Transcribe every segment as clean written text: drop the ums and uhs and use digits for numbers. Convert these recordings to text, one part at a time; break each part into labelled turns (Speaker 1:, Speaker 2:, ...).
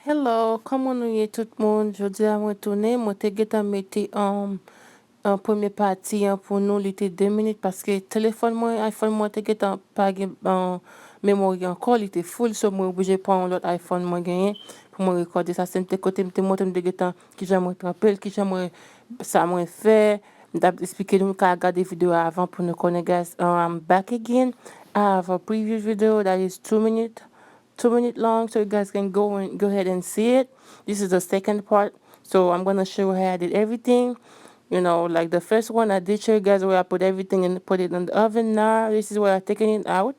Speaker 1: Hello, comment nou ye tout moun? Jodi a mwen toune, mwen te geta mette an premier parti an pou nou li te 2 minutes paske telefon mwen, iPhone mwen te geta pa gen memory anko, li te full so mwen oblige pran lot iPhone mwen genyen pou mwen rekorde sa sen te kote mte montre mte geta ki jan mwen trapel, ki jan mwen sa mwen fe, mta explike nou ka gade video avan pou nou konen guys. I'm back again. I have a previous video that is 2 minutes. 2 minutes long, so you guys can go ahead and see it. This is the second part, so I'm gonna show you how I did everything. Like the first one, I did show you guys where I put everything and put it in the oven. Now this is where I'm taking it out.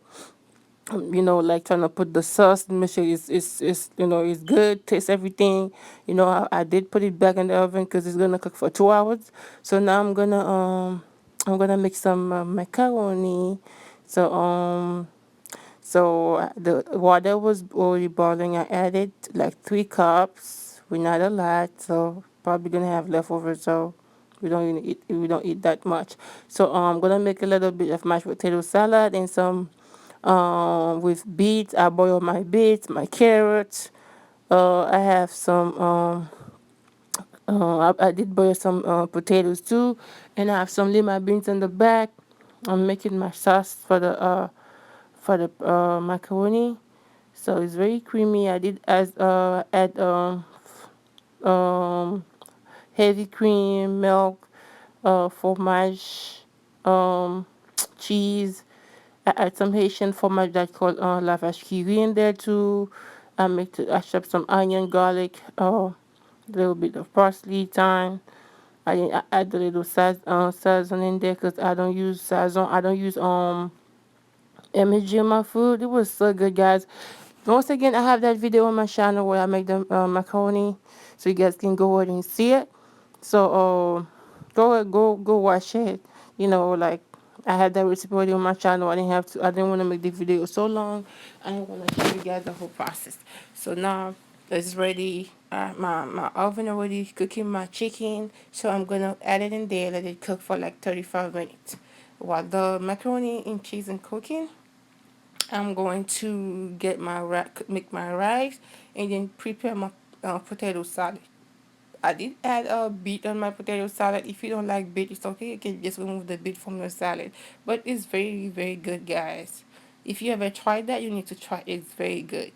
Speaker 1: Like trying to put the sauce and make sure it's good, taste everything. I did put it back in the oven because it's gonna cook for 2 hours. So now I'm gonna make some macaroni. So the water was already boiling. I added like 3 cups. We're not a lot, so probably gonna have leftovers. So we don't eat that much. So I'm gonna make a little bit of mashed potato salad and some with beets. I boil my beets, my carrots. I have some I did boil some potatoes too, and I have some lima beans in the back. I'm making my sauce for the macaroni. So it's very creamy. I did add um heavy cream, milk, fromage, um cheese. I add some Haitian fromage that called la vache qui rit in there too. I chop some onion, garlic, a little bit of parsley, thyme. I add a little sazon in there because I don't use sazon. I don't use MSG in my food. It was so good, guys. Once again, I have that video on my channel where I make the macaroni, so you guys can go ahead and see it. So go watch it. Like I had that recipe already on my channel. I didn't have to. I didn't want to make the video so long. I didn't want to show you guys the whole process. So now it's ready. My oven already cooking my chicken. So I'm gonna add it in there. Let it cook for like 35 minutes. While the macaroni and cheese is cooking, I'm going to make my rice and then prepare my potato salad. I did add a beet on my potato salad. If you don't like beet, it's okay. You can just remove the beet from your salad. But it's very, very good, guys. If you ever tried that, you need to try it. It's very good.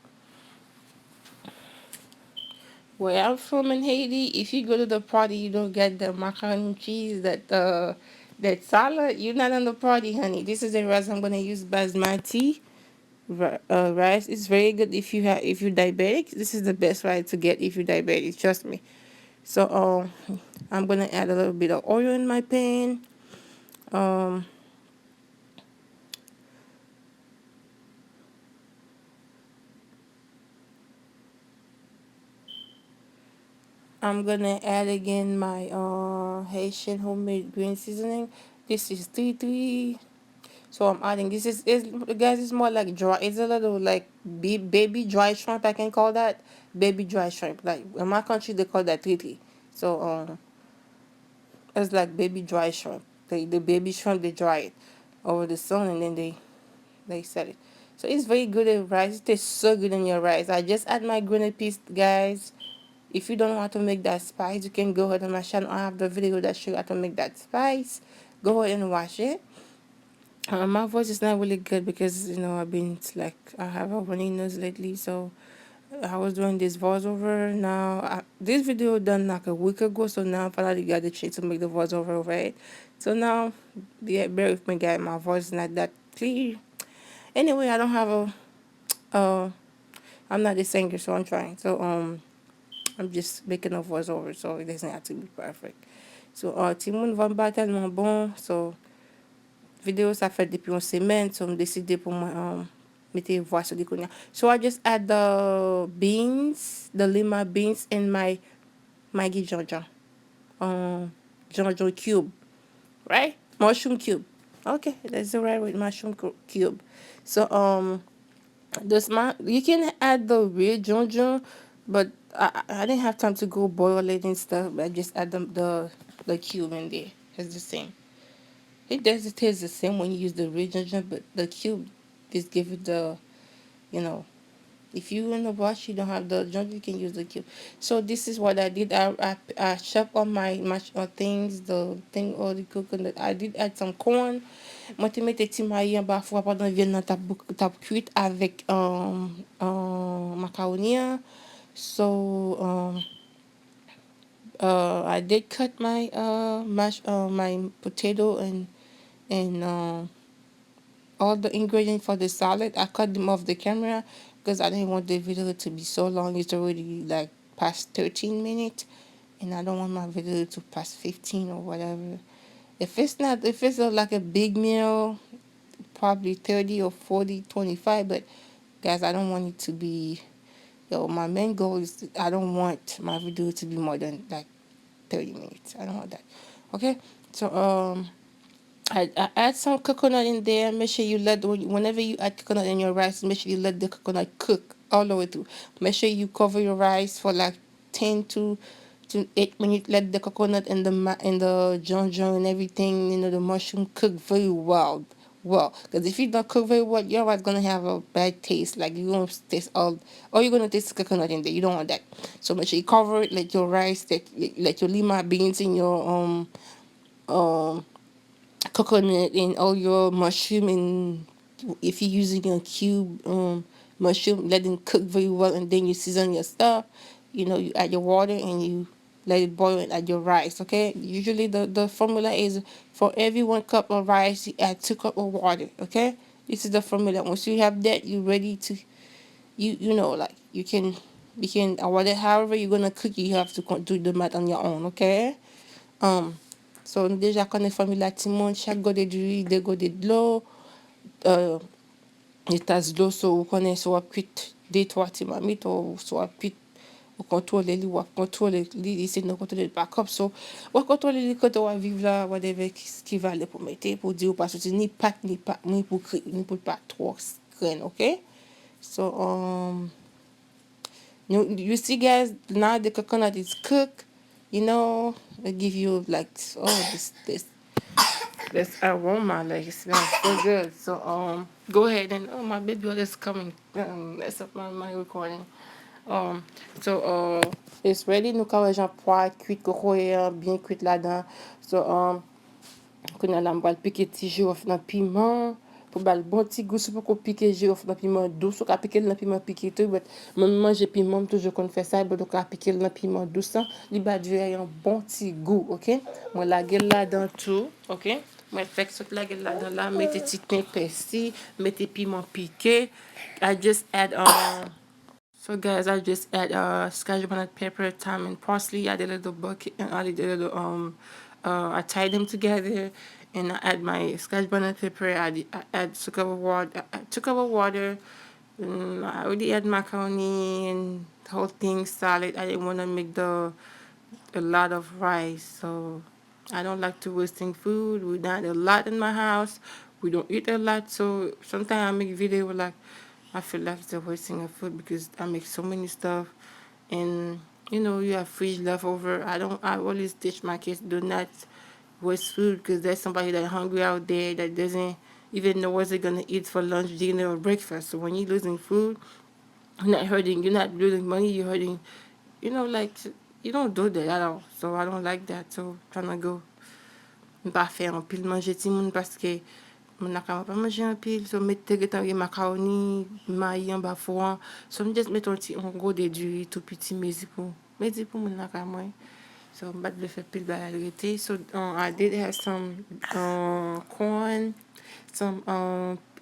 Speaker 1: Where I'm from in Haiti, if you go to the party, you don't get the macaroni and cheese, that salad. You're not on the party, honey. This is the rice I'm gonna use, basmati rice. Is very good if you're diabetic. This is the best rice to get if you're diabetic. Trust me. So I'm gonna add a little bit of oil in my pan. Um, I'm gonna add again my Haitian homemade green seasoning. This is three. So I'm adding is guys. It's more like dry. It's a little like baby dry shrimp. I can call that baby dry shrimp. Like in my country they call that three. So it's like baby dry shrimp. The baby shrimp they dry it over the sun and then they set it. So it's very good in rice. It tastes so good in your rice. I just add my grenade piece, guys. If you don't know how to make that spice, you can go ahead on my channel. I have the video that show you how to make that spice. Go ahead and watch it. My voice is not really good because I've been like I have a runny nose lately, so I was doing this voiceover. Now this video done like a week ago, so now I finally got the chance to make the voiceover, right? So now, yeah, bear with me, guys. My voice is not that clear. Anyway, I don't have I'm not a singer, so I'm trying. So I'm just making a voiceover, so it doesn't have to be perfect. So ti moun va mba telman bon, so video ça fait depuis une semaine, so I'm décidé pour moi mettre voix sur des konya. So I just add the beans, the lima beans and my Maggi Jojo. Jojo cube, right? Mushroom cube. Okay, that's the right with mushroom cube. So you can add the real Jojo, but I didn't have time to go boil it and stuff. I just add the cube in there. It's the same. It does taste the same when you use the real Jojo, but the cube just give it the you know If you in a rush, you don't have the jump, you can use the cube. So this is what I did. I chopped on my mash things, the thing or the coconut. I did add some corn. Moi, te mette ti mayi an ba fwa padan vyen nan tap cuit avec macaroni. So I did cut my my potato and all the ingredients for the salad. I cut them off the camera because I didn't want the video to be so long. It's already like past 13 minutes, and I don't want my video to pass 15 or whatever. If it's not, if it's like a big meal, probably 30 or 40, 25. But guys, I don't want it to be. Yo, my main goal is I don't want my video to be more than like 30 minutes. I don't want that. Okay, so I add some coconut in there. Make sure you let whenever you add coconut in your rice, make sure you let the coconut cook all the way through. Make sure you cover your rice for like 10 to 8 minutes. Let the coconut and the ginger and everything, the mushroom cook very well. Well, because if you don't cook very well, your rice gonna have a bad taste. Like you're gonna taste all you're gonna taste coconut in there. You don't want that. So make sure you cover it. Let your rice, let your lima beans and your um coconut and all your mushroom, and if you're using a cube mushroom, let them cook very well, and then you season your stuff. You add your water and you let it boil and add your rice. Okay, usually the formula is for every 1 cup of rice you add 2 cup of water. Okay, this is the formula. Once you have that, you ready to like you can whatever however you're gonna cook, you have to do the math on your own. Okay. So déjà qu'on est famille la ti moun, chaque gode du riz, de gode de l'eau, euh, et tas de l'eau, so ou konen so wap kuit de 3 ti mamit, ou so wap kuit, ou kontrole li, wap kontrole li, isi nou kontrole li pa kop, so wap kontrole li kote wap viv la, whatever ki va le pou mette, pou di ou pa soti ni pat, ni pou kri, ni pou pa tro kren, okay? So, you see guys, now the coconut is cooked, it give you like, oh, this aroma, like it smells so good. So go ahead and my baby oil is coming. That's up my recording. So it's ready. Nous quand j'en poêle cuit coco bien cuit là-dedans. So qu'on a la m'bral piquer petit girofle dans piment. Pour bal bon petit goût, c'est pour qu'on pique girofle dans piment douce, ou qu'on pique dans piment piqué tout, mais moi manger piment toujours qu'on fait ça, donc on pique dans piment douce, il va durer un bon petit goût, OK? Moi la gueule là dans tout, OK? Moi fait que la gueule là dans là, mettez petit pain persil, mettez piment piqué. I just add so guys, I just add scotch bonnet pepper, thyme, and parsley. I did a little bucket, and I did a little I tied them together, and I add my scotch bonnet pepper. I add 2 cup of water. 2 cup of water. I already add macaroni and the whole thing salad. I didn't want to make a lot of rice, so I don't like to wasting food. We not a lot in my house. We don't eat a lot, so sometimes I make video like I feel like it's a wasting of food because I make so many stuff, and you have fridge leftover. I always teach my kids do not waste food because there's somebody that hungry out there that doesn't even know what they're gonna eat for lunch, dinner, or breakfast. So when you're losing food, you're not losing money, you're hurting. Like you don't do that at all. So I don't like that. So trying to go pas faire un pile manger tout le monde parce que mon n'a pas manger un pile. So mettre des macaroni, maïs en bas four. So me just mettre un petit un gros déduit tout petit mais pour mon n'a pas moins. So I'm about to faire pile balalite. So I did have some corn, some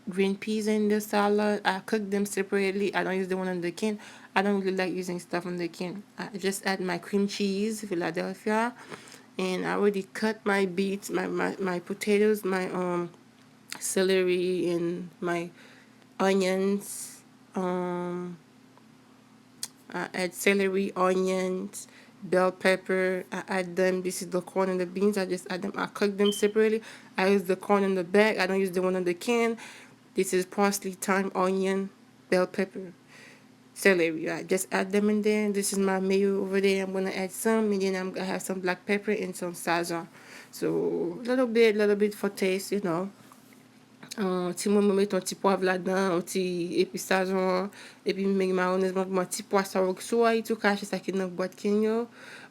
Speaker 1: green peas in the salad. I cooked them separately. I don't use the one in the can. I don't really like using stuff in the can. I just add my cream cheese, Philadelphia, and I already cut my beets, my potatoes, my celery, and my onions. I add celery, onions, bell pepper. I add them. This is the corn and the beans. I just add them. I cook them separately. I use the corn in the bag. I don't use the one in the can. This is parsley, thyme, onion, bell pepper, celery. I just add them in there. This is my mayo over there. I'm gonna add some, and then I'm gonna have some black pepper and some sazon. So little bit for taste. Ti mwen mwen met un ti poav la dan, un ti epistajon, epi mwen mayonnaise, mwen ti poa sa wak sou a itou ka ache sa ki nan boat ken yo.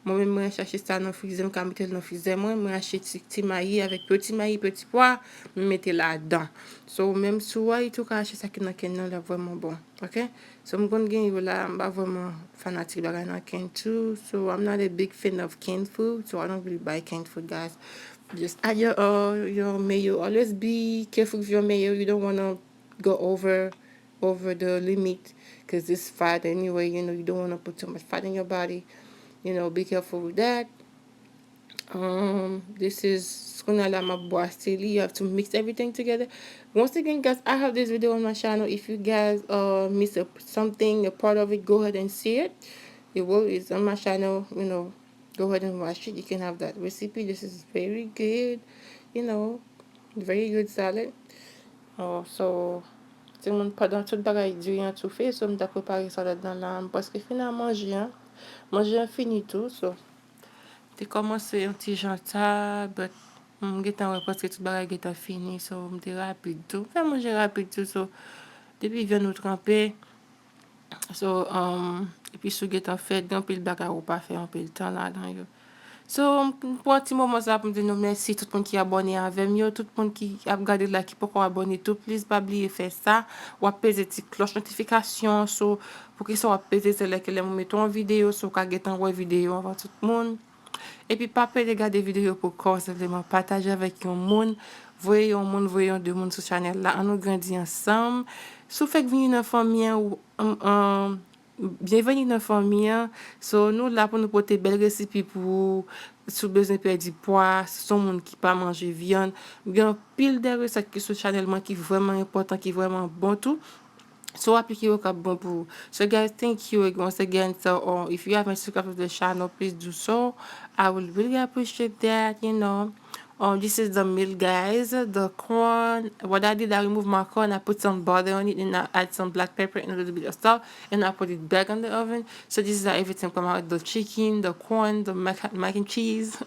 Speaker 1: Mwen mwen chache sa nan frize, mwen ka metel nan frize mwen ache ti mayi avek petit mayi, petit poa, mwen mette la dan. So mwen sou a itou ka ache sa ki nan ken nan la vweman bon. Ok? So mwen kon gen yo la, mba vweman fanatik bagay nan ken too. So I'm not a big fan of canned food, so I don't really buy canned food, guys. Just add your mayo. Always be careful with your mayo. You don't want to go over the limit because it's fat anyway. You don't want to put too much fat in your body. Be careful with that. This is Skunala Mabuastili. You have to mix everything together. Once again, guys, I have this video on my channel. If you guys miss something, a part of it, go ahead and see it. It's on my channel. Go ahead and watch it. You can have that recipe. This is very good. Very good salad. So tout le monde pendant tout bagay du rien tout fait, so m'ta préparé salade dans l'âme parce que finalement manger fini tout. So t'ai commencé un petit jantal, but m'getan parce que tout bagay getan fini, so m'te rapide tout. Fait manger rapide tout, so depuis vient nous tremper. So et puis sou getan fait gan pile bagay ou pas fait un peu le temps là dans yo. So, pour un petit moment, ça pour me dire merci tout le monde qui est abonné avec moi, tout le monde qui a regardé là, qui peut pas abonné tout, please pas oublier faire ça, ou apaiser la cloche notification, so, pour que ça apaiser c'est là que les mettons en vidéo, so, qu'à get en vidéo avant tout le monde. Et puis, pas peur de regarder vidéo pour cause, vraiment, partager avec un monde, voyez deux monde sur channel là, on nous grandit ensemble. Si vous faites venir une famille ou bienvenue dans la famille. So, nous là pour nous porter belle recipe pour sous besoin perdre du poids, son monde qui pas manger viande. Il y a pile de recettes qui sur channel qui vraiment important, qui vraiment bon tout. So appliquer au cap bon pour. So guys, thank you once again. So if you haven't subscribed to the channel, please do so. I would really appreciate that. This is the meal, guys. The corn. What I did, I removed my corn. I put some butter on it, and I add some black pepper and a little bit of salt, and I put it back on the oven. So this is how everything come out: the chicken, the corn, the mac and cheese,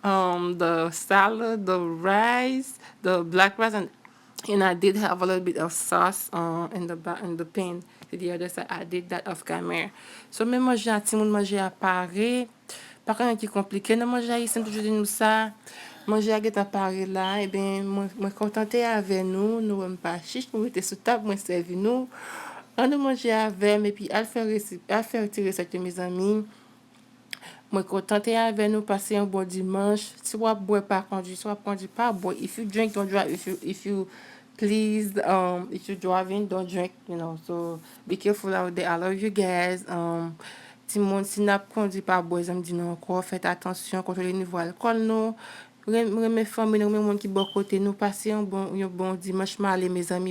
Speaker 1: the salad, the rice, the black rice, and I did have a little bit of sauce in the pan. To the other side, I did that off camera. So même manger un petit monde manger à Paris. Par contre, qui compliqué, non manger ici, toujours nous ça. Manger à Paris là, et bien, moi contenté avec nous pas chiche, nous était sous table, moi servi nous. On a mangé avec, et puis à faire tirer ça de mes amis. Moi contenté avec nous passer un bon dimanche. Si vous boire pas conduire, si vous conduire pas boire. If you drink, don't drive. If you please, if you're driving, don't drink. So be careful out there. I love you guys. Si mon si n'a conduit pas boire, ça me dit non encore. Faites attention, contrôlez le niveau alcool nous. Mes familles, mes monde qui bon côté nous passer un bon dimanche, mal mes amis.